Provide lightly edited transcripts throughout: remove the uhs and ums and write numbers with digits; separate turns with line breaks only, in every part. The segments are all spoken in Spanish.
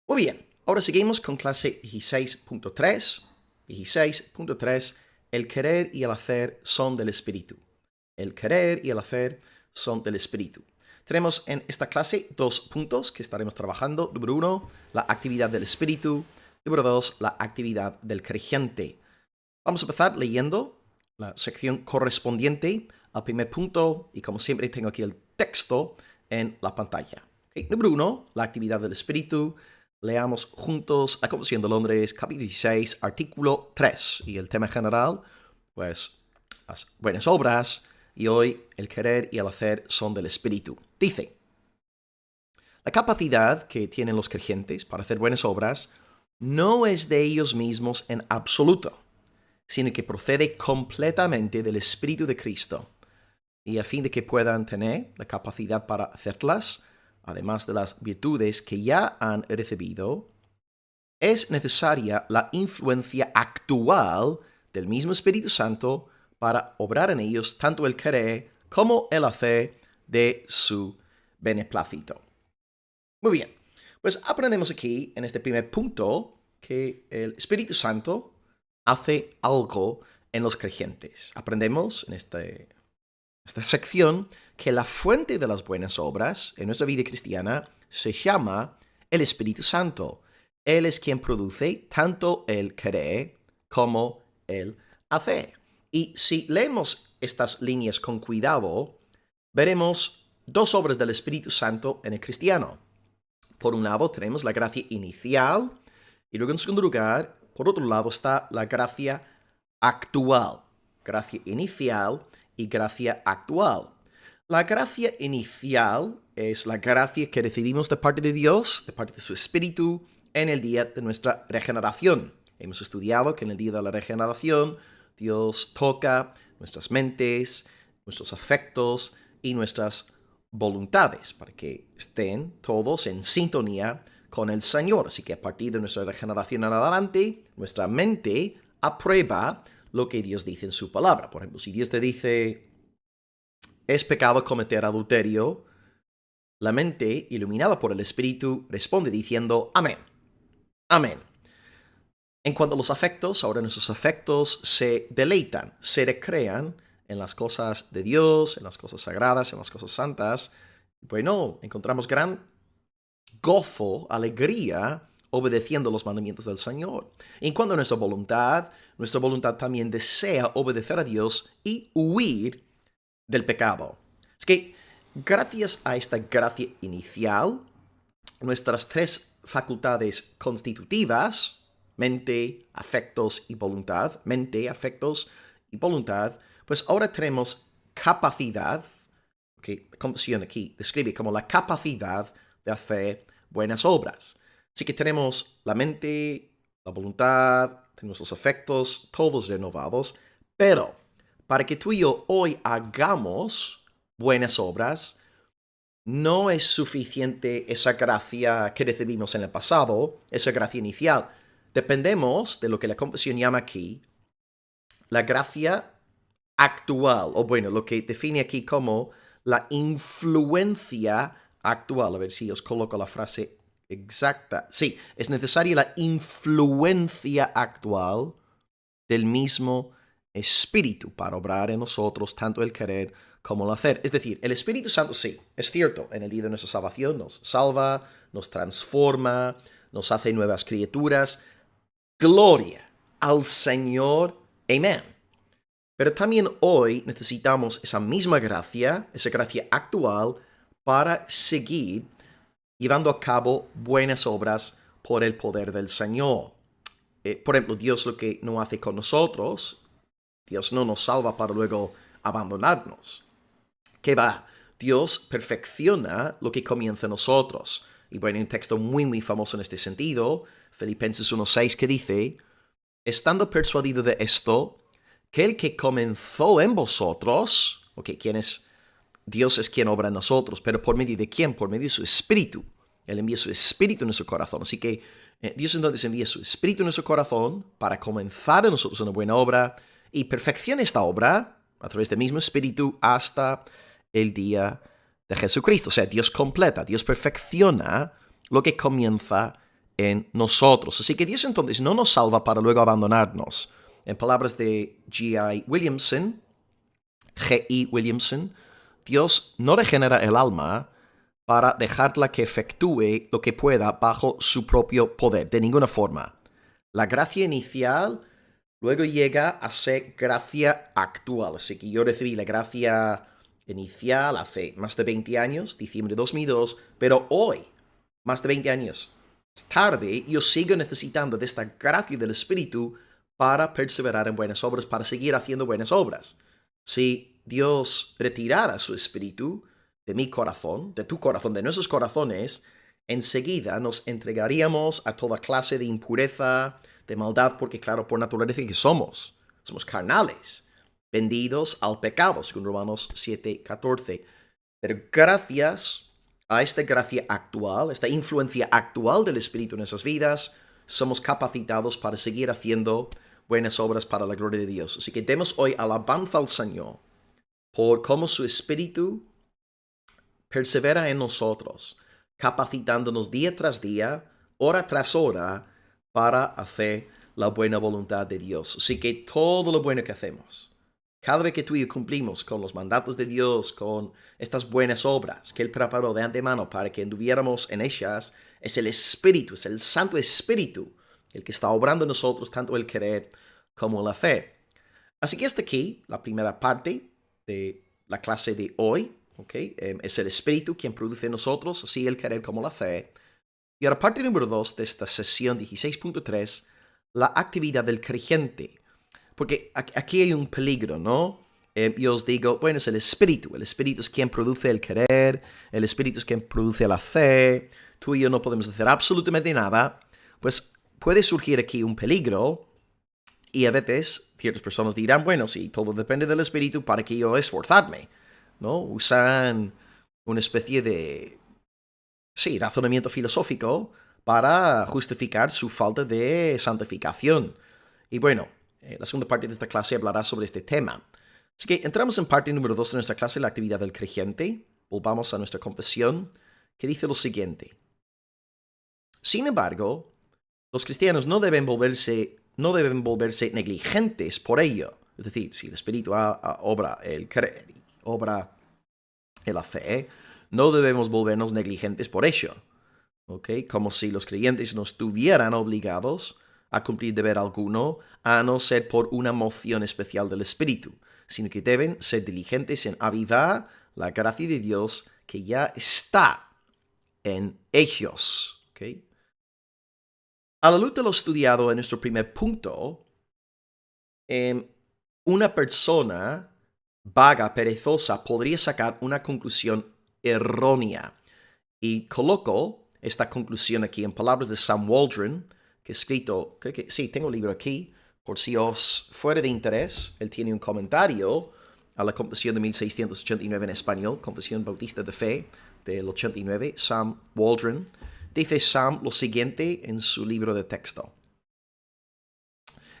Muy bien, ahora seguimos con clase 16.3. 16.3, el querer y el hacer son del Espíritu. El querer y el hacer son del Espíritu. Tenemos en esta clase dos puntos que estaremos trabajando. Número 1, la actividad del Espíritu. Número 2, la actividad del creyente. Vamos a empezar leyendo la sección correspondiente al primer punto y como siempre tengo aquí el texto en la pantalla. Okay. Número 1, la actividad del Espíritu. Leamos juntos la Confesión de Londres, capítulo 16, artículo 3. Y el tema general, pues, las buenas obras. Y hoy, el querer y el hacer son del Espíritu. Dice, la capacidad que tienen los creyentes para hacer buenas obras no es de ellos mismos en absoluto, sino que procede completamente del Espíritu de Cristo. Y a fin de que puedan tener la capacidad para hacerlas, además de las virtudes que ya han recibido, es necesaria la influencia actual del mismo Espíritu Santo para obrar en ellos tanto el querer como el hacer de su beneplácito. Muy bien, pues aprendemos aquí en este primer punto que el Espíritu Santo hace algo en los creyentes. Aprendemos en esta sección que la fuente de las buenas obras en nuestra vida cristiana se llama el Espíritu Santo. Él es quien produce tanto el querer como el hacer. Y si leemos estas líneas con cuidado, veremos dos obras del Espíritu Santo en el cristiano. Por un lado tenemos la gracia inicial y luego en segundo lugar, por otro lado está la gracia actual. Gracia inicial y gracia actual. La gracia inicial es la gracia que recibimos de parte de Dios, de parte de su Espíritu, en el día de nuestra regeneración. Hemos estudiado que en el día de la regeneración Dios toca nuestras mentes, nuestros afectos y nuestras voluntades para que estén todos en sintonía con el Señor. Así que a partir de nuestra regeneración en adelante, nuestra mente aprueba lo que Dios dice en su palabra. Por ejemplo, si Dios te dice, es pecado cometer adulterio, la mente, iluminada por el Espíritu, responde diciendo, amén, amén. En cuanto a los afectos, ahora nuestros afectos se deleitan, se recrean en las cosas de Dios, en las cosas sagradas, en las cosas santas. Bueno, encontramos gran gozo, alegría, obedeciendo los mandamientos del Señor. En cuanto a nuestra voluntad también desea obedecer a Dios y huir del pecado. Es que gracias a esta gracia inicial, nuestras tres facultades constitutivas, mente, afectos y voluntad, pues ahora tenemos capacidad, que la Confesión aquí describe como la capacidad de hacer buenas obras. Así que tenemos la mente, la voluntad, tenemos los afectos, todos renovados, pero para que tú y yo hoy hagamos buenas obras, no es suficiente esa gracia que recibimos en el pasado, esa gracia inicial. Dependemos de lo que la Confesión llama aquí la gracia actual, o bueno, lo que define aquí como la influencia actual. A ver si os coloco la frase exacta. Sí, es necesaria la influencia actual del mismo Espíritu para obrar en nosotros tanto el querer como el hacer. Es decir, el Espíritu Santo, sí, es cierto, en el día de nuestra salvación nos salva, nos transforma, nos hace nuevas criaturas. Gloria al Señor. Amén. Pero también hoy necesitamos esa misma gracia, esa gracia actual, para seguir llevando a cabo buenas obras por el poder del Señor. Por ejemplo, Dios lo que no hace con nosotros, Dios no nos salva para luego abandonarnos. ¿Qué va? Dios perfecciona lo que comienza en nosotros. Y bueno, hay un texto muy famoso en este sentido, Filipenses 1:6, que dice, estando persuadido de esto, que el que comenzó en vosotros, ¿quién es? Dios es quien obra en nosotros, pero ¿por medio de quién? Por medio de su Espíritu. Él envía su Espíritu en nuestro corazón. Así que Dios entonces envía su Espíritu en nuestro corazón para comenzar en nosotros una buena obra y perfecciona esta obra a través del mismo Espíritu hasta el día de Jesucristo. O sea, Dios completa, Dios perfecciona lo que comienza en nosotros. Así que Dios entonces no nos salva para luego abandonarnos. En palabras de G.I. Williamson, G.I. Williamson, Dios no regenera el alma para dejarla que efectúe lo que pueda bajo su propio poder, de ninguna forma. La gracia inicial luego llega a ser gracia actual. Así que yo recibí la gracia inicial hace más de 20 años, diciembre de 2002, pero hoy, más de 20 años tarde, yo sigo necesitando de esta gracia del Espíritu para perseverar en buenas obras, para seguir haciendo buenas obras. Si Dios retirara su Espíritu de mi corazón, de tu corazón, de nuestros corazones, enseguida nos entregaríamos a toda clase de impureza, de maldad, porque claro, por naturaleza que somos carnales, vendidos al pecado, según Romanos 7:14. Pero gracias a esta gracia actual, esta influencia actual del Espíritu en nuestras vidas, somos capacitados para seguir haciendo buenas obras para la gloria de Dios. Así que demos hoy alabanza al Señor por cómo su Espíritu persevera en nosotros, capacitándonos día tras día, hora tras hora, para hacer la buena voluntad de Dios. Así que todo lo bueno que hacemos, cada vez que tú y yo cumplimos con los mandatos de Dios, con estas buenas obras que Él preparó de antemano para que anduviéramos en ellas, es el Espíritu, es el Santo Espíritu, el que está obrando en nosotros tanto el querer como el hacer. Así que hasta aquí la primera parte de la clase de hoy. Okay. Es el Espíritu quien produce en nosotros, así el querer como la fe. Y ahora parte número 2 de esta sesión 16.3, la actividad del creyente. Porque aquí hay un peligro, ¿no? Yo os digo, bueno, es el Espíritu es quien produce el querer, el Espíritu es quien produce el hacer, tú y yo no podemos hacer absolutamente nada. Pues puede surgir aquí un peligro y a veces ciertas personas dirán, bueno, si todo depende del Espíritu, ¿para qué yo esforzarme? ¿No? Usan una especie de, razonamiento filosófico para justificar su falta de santificación. Y bueno, la segunda parte de esta clase hablará sobre este tema. Así que entramos en parte número 2 de nuestra clase, la actividad del creyente. Volvamos a nuestra confesión, que dice lo siguiente. Sin embargo, los cristianos no deben volverse negligentes por ello. Es decir, si el Espíritu obra el querer, obra el hacer, no debemos volvernos negligentes por ello. ¿Okay? Como si los creyentes no estuvieran obligados a cumplir deber alguno, a no ser por una moción especial del Espíritu, sino que deben ser diligentes en avivar la gracia de Dios que ya está en ellos. ¿Okay? A la luz de lo estudiado en nuestro primer punto, una persona vaga, perezosa, podría sacar una conclusión errónea. Y coloco esta conclusión aquí en palabras de Sam Waldron, que ha escrito, sí, tengo el libro aquí, por si os fuera de interés. Él tiene un comentario a la Confesión de 1689 en español, Confesión Bautista de Fe del 89, Sam Waldron. Dice Sam lo siguiente en su libro de texto.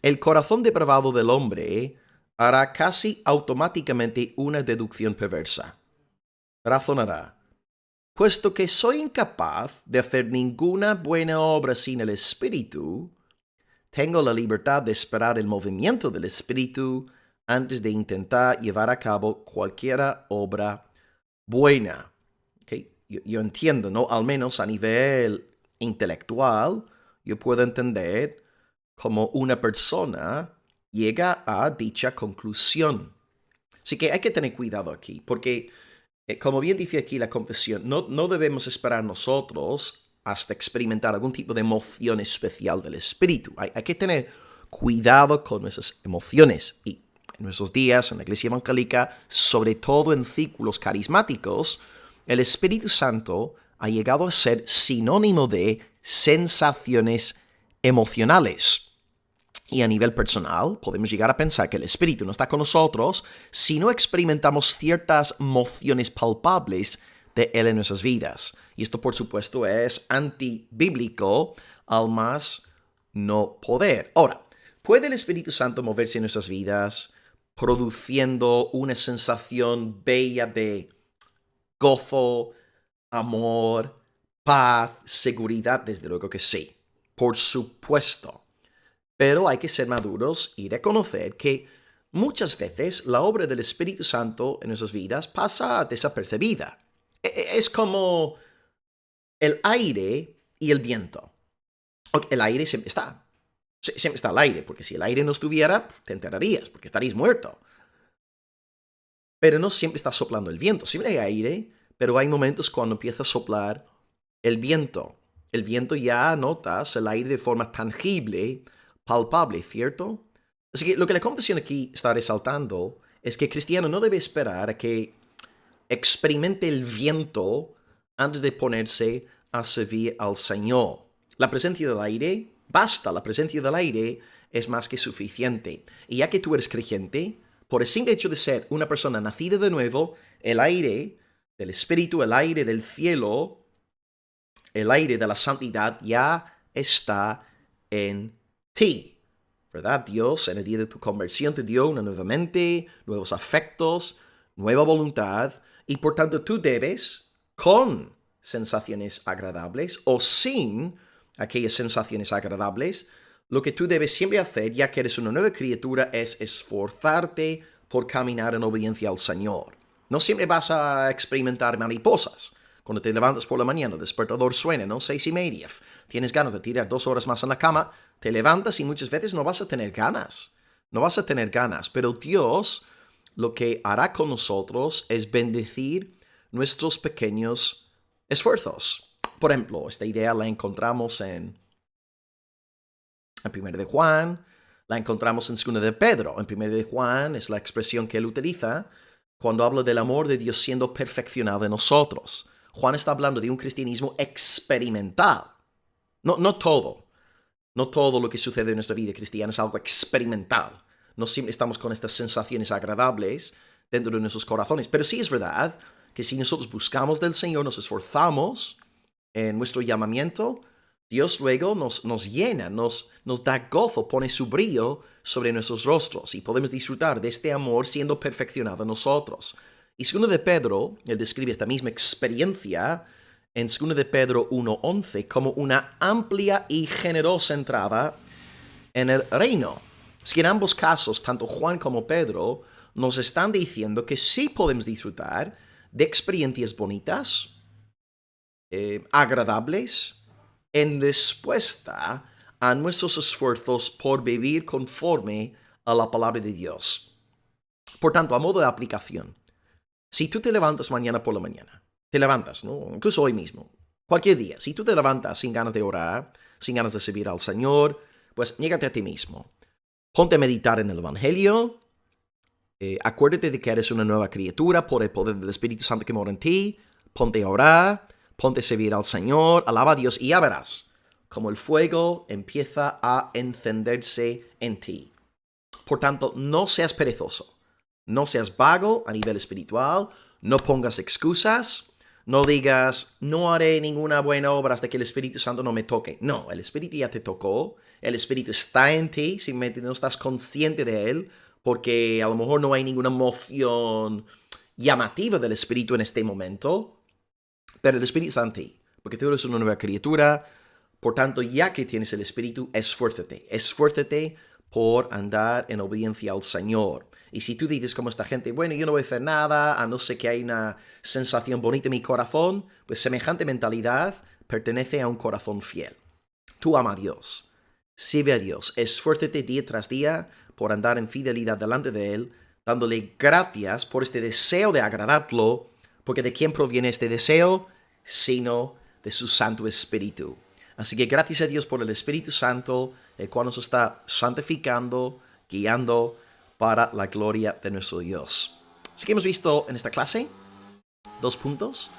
El corazón depravado del hombre hará casi automáticamente una deducción perversa. Razonará. Puesto que soy incapaz de hacer ninguna buena obra sin el Espíritu, tengo la libertad de esperar el movimiento del Espíritu antes de intentar llevar a cabo cualquier obra buena. ¿Okay? Yo entiendo, ¿no? Al menos a nivel intelectual, yo puedo entender cómo una persona llega a dicha conclusión. Así que hay que tener cuidado aquí, porque como bien dice aquí la confesión, no debemos esperar nosotros hasta experimentar algún tipo de emoción especial del Espíritu. Hay que tener cuidado con nuestras emociones. Y en nuestros días, en la Iglesia Evangélica, sobre todo en círculos carismáticos, el Espíritu Santo ha llegado a ser sinónimo de sensaciones emocionales. Y a nivel personal, podemos llegar a pensar que el Espíritu no está con nosotros si no experimentamos ciertas emociones palpables de Él en nuestras vidas. Y esto, por supuesto, es antibíblico al más no poder. Ahora, ¿puede el Espíritu Santo moverse en nuestras vidas produciendo una sensación bella de gozo, amor, paz, seguridad? Desde luego que sí. por supuesto. Pero hay que ser maduros y reconocer que muchas veces la obra del Espíritu Santo en nuestras vidas pasa desapercibida. Es como el aire y el viento. El aire siempre está. Siempre está el aire, porque si el aire no estuviera, te enterarías, porque estarías muerto. Pero no siempre está soplando el viento. Siempre hay aire, pero hay momentos cuando empieza a soplar el viento. El viento ya notas el aire de forma tangible, palpable, ¿cierto? Así que lo que la confesión aquí está resaltando es que el cristiano no debe esperar a que experimente el viento antes de ponerse a servir al Señor. La presencia del aire basta, la presencia del aire es más que suficiente. Y ya que tú eres creyente, por el simple hecho de ser una persona nacida de nuevo, el aire del Espíritu, el aire del cielo, el aire de la santidad ya está en ti, ¿verdad? Dios en el día de tu conversión te dio una nueva mente, nuevos afectos, nueva voluntad, y por tanto tú debes, con sensaciones agradables o sin aquellas sensaciones agradables, lo que tú debes siempre hacer, ya que eres una nueva criatura, es esforzarte por caminar en obediencia al Señor. No siempre vas a experimentar mariposas. Cuando te levantas por la mañana, el despertador suena, ¿no? 6:30. Tienes ganas de tirar 2 horas más en la cama, te levantas y muchas veces no vas a tener ganas. No vas a tener ganas. Pero Dios lo que hará con nosotros es bendecir nuestros pequeños esfuerzos. Por ejemplo, esta idea la encontramos en 1 de Juan, la encontramos en 2 de Pedro. En 1 de Juan es la expresión que él utiliza cuando habla del amor de Dios siendo perfeccionado en nosotros. Juan está hablando de un cristianismo experimental. No todo. No todo lo que sucede en nuestra vida cristiana es algo experimental. No siempre estamos con estas sensaciones agradables dentro de nuestros corazones. Pero sí es verdad que si nosotros buscamos del Señor, nos esforzamos en nuestro llamamiento, Dios luego nos llena, nos da gozo, pone su brillo sobre nuestros rostros y podemos disfrutar de este amor siendo perfeccionado en nosotros. Y 2 de Pedro, él describe esta misma experiencia en 2 de Pedro 1:11 como una amplia y generosa entrada en el reino. Es que en ambos casos, tanto Juan como Pedro nos están diciendo que sí podemos disfrutar de experiencias bonitas, agradables, en respuesta a nuestros esfuerzos por vivir conforme a la palabra de Dios. Por tanto, a modo de aplicación, si tú te levantas mañana por la mañana, te levantas, ¿no? Incluso hoy mismo, cualquier día, si tú te levantas sin ganas de orar, sin ganas de servir al Señor, pues niégate a ti mismo. Ponte a meditar en el Evangelio, acuérdate de que eres una nueva criatura por el poder del Espíritu Santo que mora en ti, ponte a orar, ponte a servir al Señor, alaba a Dios y ya verás como el fuego empieza a encenderse en ti. Por tanto, no seas perezoso, no seas vago a nivel espiritual, no pongas excusas, no digas, no haré ninguna buena obra hasta que el Espíritu Santo no me toque. No, el Espíritu ya te tocó, el Espíritu está en ti, simplemente no estás consciente de él, porque a lo mejor no hay ninguna emoción llamativa del Espíritu en este momento, pero el Espíritu está en ti, porque tú eres una nueva criatura. Por tanto, ya que tienes el Espíritu, esfuérzate por andar en obediencia al Señor. Y si tú dices como esta gente, bueno, yo no voy a hacer nada, a no ser que hay una sensación bonita en mi corazón, pues semejante mentalidad pertenece a un corazón fiel. Tú ama a Dios, sirve a Dios, esfuérzate día tras día por andar en fidelidad delante de Él, dándole gracias por este deseo de agradarlo, porque ¿de quién proviene este deseo? Sino de su Santo Espíritu. Así que gracias a Dios por el Espíritu Santo, el cual nos está santificando, guiando para la gloria de nuestro Dios. Así que hemos visto en esta clase 2 puntos: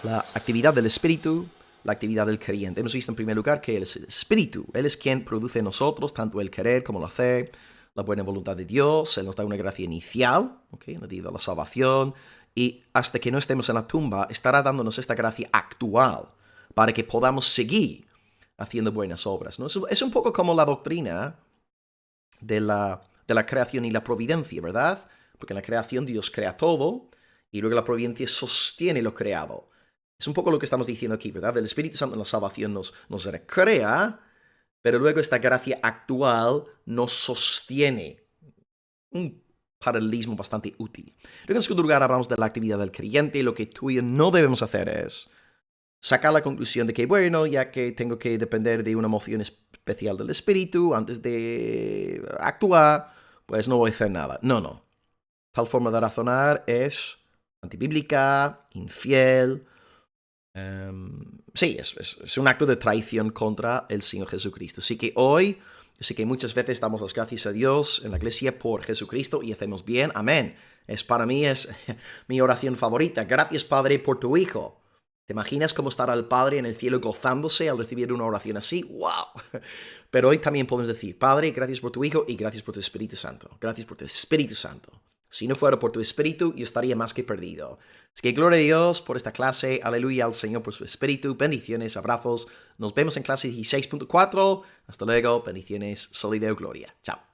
la actividad del Espíritu, la actividad del creyente. Hemos visto en primer lugar que Él es el Espíritu. Él es quien produce en nosotros tanto el querer como el hacer, la buena voluntad de Dios. Él nos da una gracia inicial, en la vida de la salvación, y hasta que no estemos en la tumba estará dándonos esta gracia actual para que podamos seguir haciendo buenas obras, ¿no? Es un poco como la doctrina de la creación y la providencia, ¿verdad? Porque en la creación Dios crea todo y luego la providencia sostiene lo creado. Es un poco lo que estamos diciendo aquí, ¿verdad? El Espíritu Santo en la salvación nos recrea, pero luego esta gracia actual nos sostiene. Un paralelismo bastante útil. Luego, en segundo lugar, hablamos de la actividad del creyente, y lo que tú y yo no debemos hacer es sacar la conclusión de que, bueno, ya que tengo que depender de una moción especial del Espíritu antes de actuar, pues no voy a hacer nada. No. Tal forma de razonar es antibíblica, infiel. Sí, es un acto de traición contra el Señor Jesucristo. Así que hoy, yo sé que muchas veces damos las gracias a Dios en la iglesia por Jesucristo y hacemos bien. Amén. Para mí es mi oración favorita. Gracias, Padre, por tu Hijo. ¿Te imaginas cómo estará el Padre en el cielo gozándose al recibir una oración así? ¡Wow! Pero hoy también podemos decir, Padre, gracias por tu Hijo y gracias por tu Espíritu Santo. Gracias por tu Espíritu Santo. Si no fuera por tu Espíritu, yo estaría más que perdido. Así que gloria a Dios por esta clase. Aleluya al Señor por su Espíritu. Bendiciones, abrazos. Nos vemos en clase 16.4. Hasta luego. Bendiciones, salida gloria. Chao.